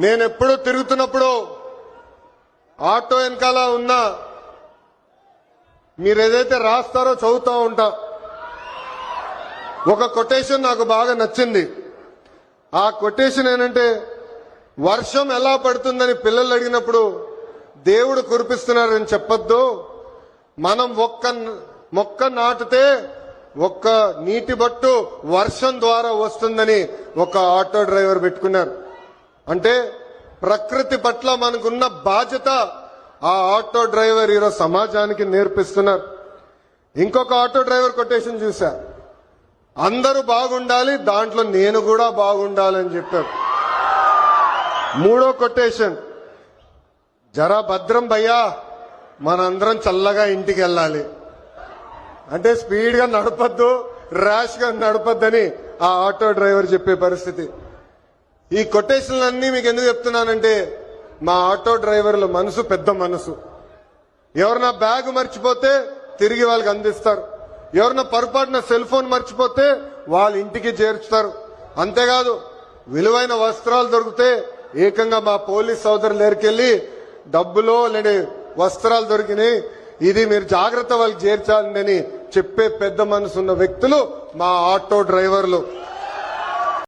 నేను ఎప్పుడు తిరుగుతున్నప్పుడు ఆటో వెనకాల ఉన్నా మీరు ఏదైతే రాస్తారో చదువుతూ ఉంటా. ఒక కొటేషన్ నాకు బాగా నచ్చింది. ఆ కొటేషన్ ఏంటంటే, వర్షం ఎలా పడుతుందని పిల్లలు అడిగినప్పుడు దేవుడు కురిపిస్తున్నారని చెప్పొద్దు, మనం ఒక్క మొక్క నాటితే ఒక్క నీటి బట్టు వర్షం ద్వారా వస్తుందని ఒక ఆటో డ్రైవర్ పెట్టుకున్నారు. అంటే ప్రకృతి పట్ల మనకున్న బాధ్యత ఆ ఆటో డ్రైవర్ ఈరోజు సమాజానికి నేర్పిస్తున్నారు. ఇంకొక ఆటో డ్రైవర్ కొటేషన్ చూసా, అందరూ బాగుండాలి, దాంట్లో నేను కూడా బాగుండాలని చెప్పారు. మూడో కొటేషన్, జరా భద్రం భయ్యా, మనందరం చల్లగా ఇంటికి వెళ్ళాలి. అంటే స్పీడ్ గా నడపద్దు, ర్యాష్ గా నడపద్దని ఆ ఆటో డ్రైవర్ చెప్పే పరిస్థితి. ఈ కొటేషన్లన్నీ మీకు ఎందుకు చెప్తున్నానంటే, మా ఆటో డ్రైవర్ల మనసు పెద్ద మనసు. ఎవరన్నా బ్యాగ్ మర్చిపోతే తిరిగి వాళ్ళకి అందిస్తారు, ఎవరన్నా పొరపాటున సెల్ ఫోన్ మర్చిపోతే వాళ్ళ ఇంటికి చేర్చుతారు. అంతేకాదు, విలువైన వస్త్రాలు దొరికితే ఏకంగా మా పోలీస్ సోదరులు దగ్గరికెళ్లి డబ్బులో లేని వస్త్రాలు దొరికినాయి, ఇది మీరు జాగ్రత్త వాళ్ళకి చేర్చాలని చెప్పే పెద్ద మనసున్న వ్యక్తులు మా ఆటో డ్రైవర్లు.